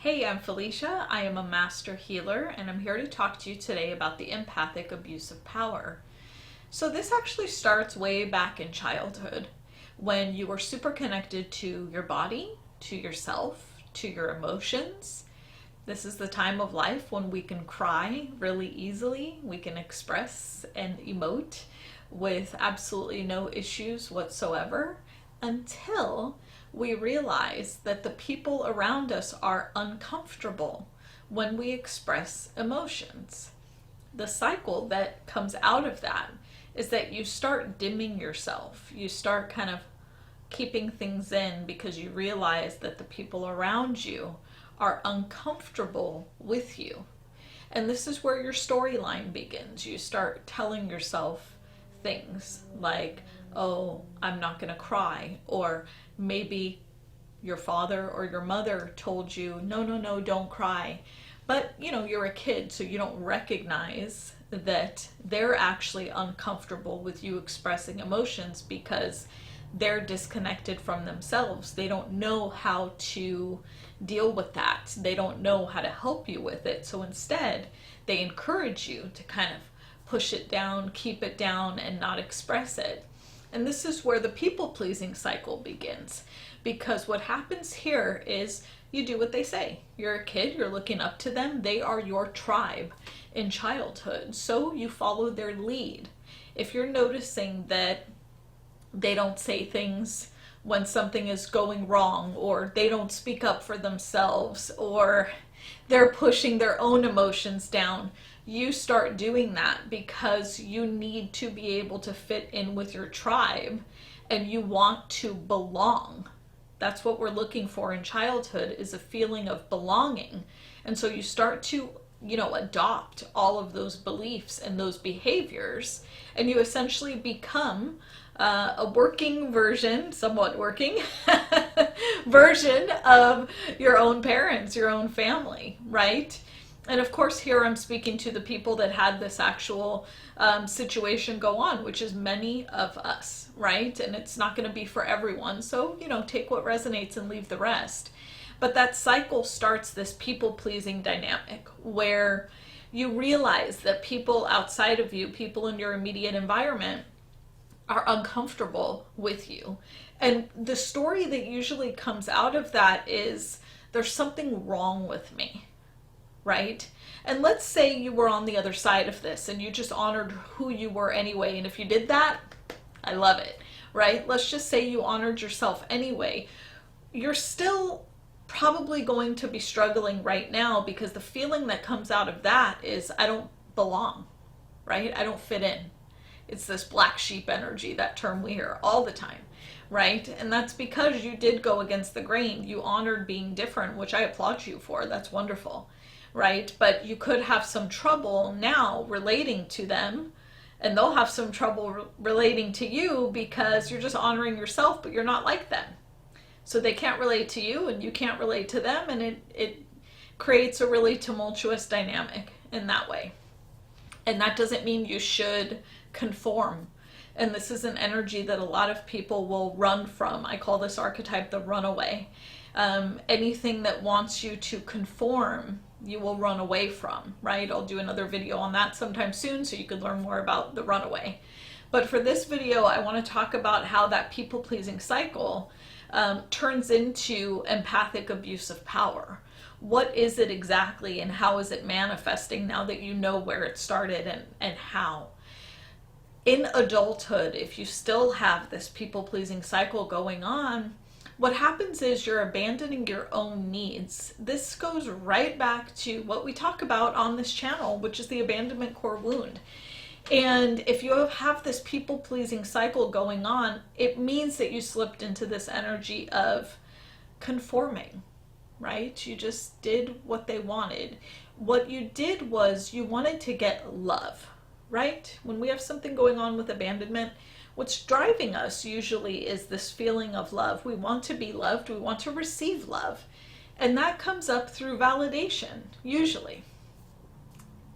Hey, I'm Felicia. I am a master healer, and I'm here to talk to you today about the empathic abuse of power. So this actually starts way back in childhood when you were super connected to your body, to yourself, to your emotions. This is the time of life when we can cry really easily. We can express and emote with absolutely no issues whatsoever until we realize that the people around us are uncomfortable when we express emotions. The cycle that comes out of that is that you start dimming yourself. You start kind of keeping things in because you realize that the people around you are uncomfortable with you. And this is where your storyline begins. You start telling yourself things like, oh, I'm not going to cry, or maybe your father or your mother told you, no, don't cry. But, you're a kid, so you don't recognize that they're actually uncomfortable with you expressing emotions because they're disconnected from themselves. They don't know how to deal with that. They don't know how to help you with it. So instead, they encourage you to kind of push it down, keep it down, and not express it. And this is where the people-pleasing cycle begins. Because what happens here is you do what they say. You're a kid, you're looking up to them, they are your tribe in childhood. So you follow their lead. If you're noticing that they don't say things when something is going wrong, or they don't speak up for themselves, or they're pushing their own emotions down, you start doing that because you need to be able to fit in with your tribe and you want to belong. That's what we're looking for in childhood, is a feeling of belonging. And so you start to, adopt all of those beliefs and those behaviors, and you essentially become a working version, somewhat working version of your own parents, your own family, right? And of course, here I'm speaking to the people that had this actual situation go on, which is many of us, right? And it's not going to be for everyone. So, take what resonates and leave the rest. But that cycle starts this people-pleasing dynamic where you realize that people outside of you, people in your immediate environment, are uncomfortable with you. And the story that usually comes out of that is, there's something wrong with me. Right? And let's say you were on the other side of this and you just honored who you were anyway. And if you did that, I love it, right? Let's just say you honored yourself anyway. You're still probably going to be struggling right now because the feeling that comes out of that is, I don't belong, right? I don't fit in. It's this black sheep energy, that term we hear all the time, right? And that's because you did go against the grain. You honored being different, which I applaud you for. That's wonderful. Right? But you could have some trouble now relating to them, and they'll have some trouble relating to you because you're just honoring yourself, but you're not like them. So they can't relate to you and you can't relate to them, and it creates a really tumultuous dynamic in that way. And that doesn't mean you should conform. And this is an energy that a lot of people will run from. I call this archetype the runaway. Anything that wants you to conform, you will run away from, right? I'll do another video on that sometime soon so you could learn more about the runaway. But for this video, I want to talk about how that people-pleasing cycle turns into empathic abuse of power. What is it exactly, and how is it manifesting now that you know where it started and how? In adulthood, if you still have this people-pleasing cycle going on, what happens is you're abandoning your own needs. This goes right back to what we talk about on this channel, which is the abandonment core wound. And if you have this people-pleasing cycle going on, it means that you slipped into this energy of conforming, right? You just did what they wanted. What you did was you wanted to get love, right? When we have something going on with abandonment, what's driving us usually is this feeling of love. We want to be loved. We want to receive love. And that comes up through validation, usually.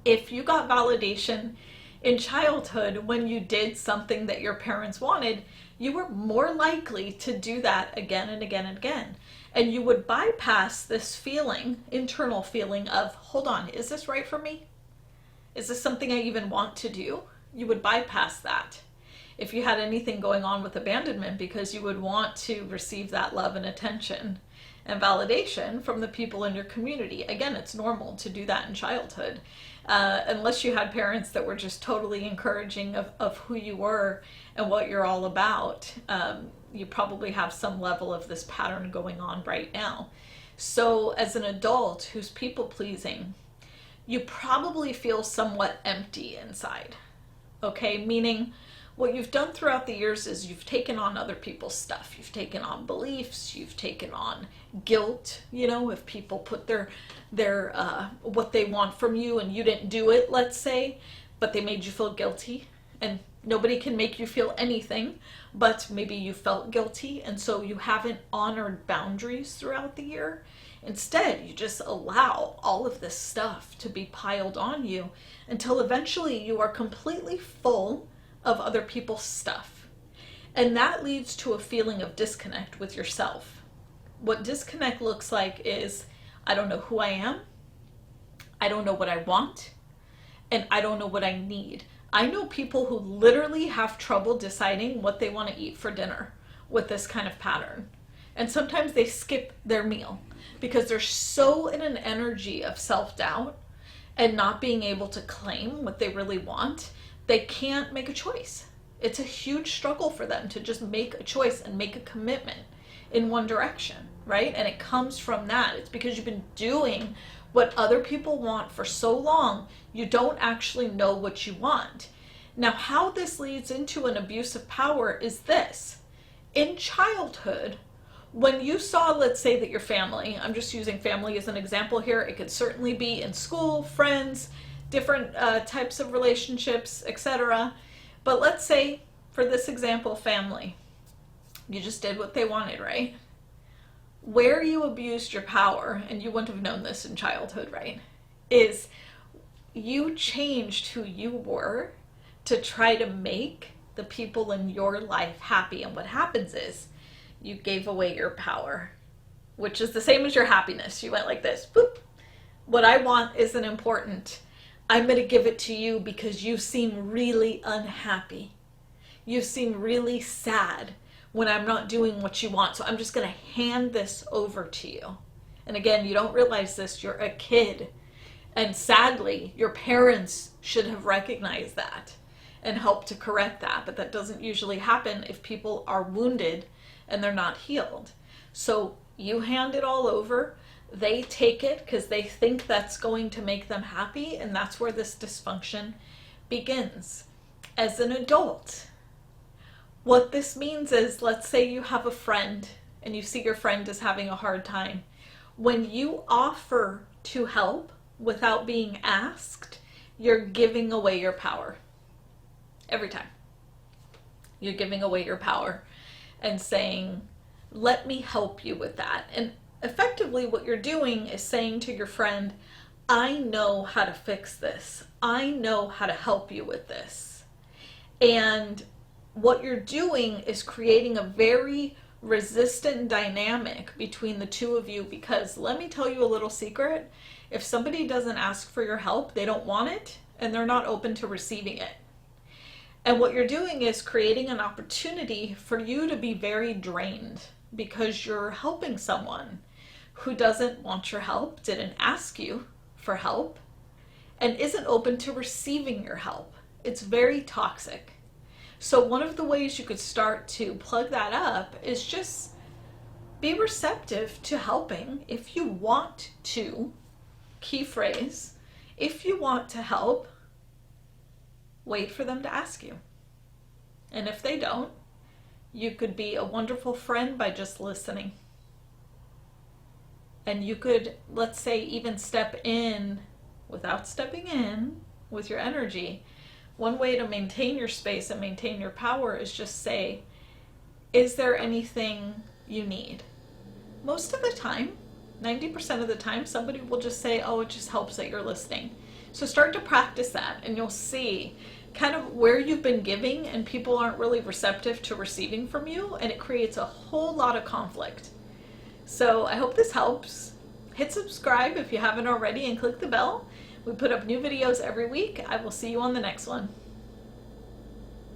If you got validation in childhood when you did something that your parents wanted, you were more likely to do that again and again and again. And you would bypass this feeling, internal feeling of, hold on, is this right for me? Is this something I even want to do? You would bypass that if you had anything going on with abandonment, because you would want to receive that love and attention and validation from the people in your community. Again, it's normal to do that in childhood, unless you had parents that were just totally encouraging of who you were and what you're all about. You probably have some level of this pattern going on right now. So as an adult who's people pleasing, you probably feel somewhat empty inside. Okay, meaning what you've done throughout the years is you've taken on other people's stuff. You've taken on beliefs, you've taken on guilt, if people put their what they want from you and you didn't do it, let's say, but they made you feel guilty, and nobody can make you feel anything, but maybe you felt guilty, and so you haven't honored boundaries throughout the year. Instead, you just allow all of this stuff to be piled on you until eventually you are completely full of other people's stuff. And that leads to a feeling of disconnect with yourself. What disconnect looks like is, I don't know who I am, I don't know what I want, and I don't know what I need. I know people who literally have trouble deciding what they want to eat for dinner with this kind of pattern. And sometimes they skip their meal because they're so in an energy of self-doubt and not being able to claim what they really want. They can't make a choice. It's a huge struggle for them to just make a choice and make a commitment in one direction, right? And it comes from that. It's because you've been doing what other people want for so long, you don't actually know what you want. Now, how this leads into an abuse of power is this. In childhood, when you saw, let's say that your family, I'm just using family as an example here, it could certainly be in school, friends, different types of relationships, etc. But let's say, for this example, family. You just did what they wanted, right? Where you abused your power, and you wouldn't have known this in childhood, right, is you changed who you were to try to make the people in your life happy. And what happens is you gave away your power, which is the same as your happiness. You went like this, boop. What I want isn't important. I'm going to give it to you because you seem really unhappy. You seem really sad when I'm not doing what you want. So I'm just going to hand this over to you. And again, you don't realize this. You're a kid. And sadly, your parents should have recognized that and helped to correct that. But that doesn't usually happen if people are wounded and they're not healed. So you hand it all over. They take it because they think that's going to make them happy, and that's where this dysfunction begins. As an adult, what this means is, let's say you have a friend and you see your friend is having a hard time. When you offer to help without being asked, you're giving away your power. Every time. You're giving away your power and saying, let me help you with that. And effectively what you're doing is saying to your friend, I know how to fix this. I know how to help you with this. And what you're doing is creating a very resistant dynamic between the two of you, because let me tell you a little secret. If somebody doesn't ask for your help, they don't want it and they're not open to receiving it. And what you're doing is creating an opportunity for you to be very drained because you're helping someone who doesn't want your help, didn't ask you for help, and isn't open to receiving your help. It's very toxic. So one of the ways you could start to plug that up is just be receptive to helping. If you want to, key phrase, if you want to help, wait for them to ask you. And if they don't, you could be a wonderful friend by just listening. And you could, let's say, even step in without stepping in with your energy. One way to maintain your space and maintain your power is just say, is there anything you need? Most of the time, 90% of the time, somebody will just say, oh, it just helps that you're listening. So start to practice that and you'll see kind of where you've been giving and people aren't really receptive to receiving from you, and it creates a whole lot of conflict. So I hope this helps. Hit subscribe if you haven't already and click the bell. We put up new videos every week. I will see you on the next one.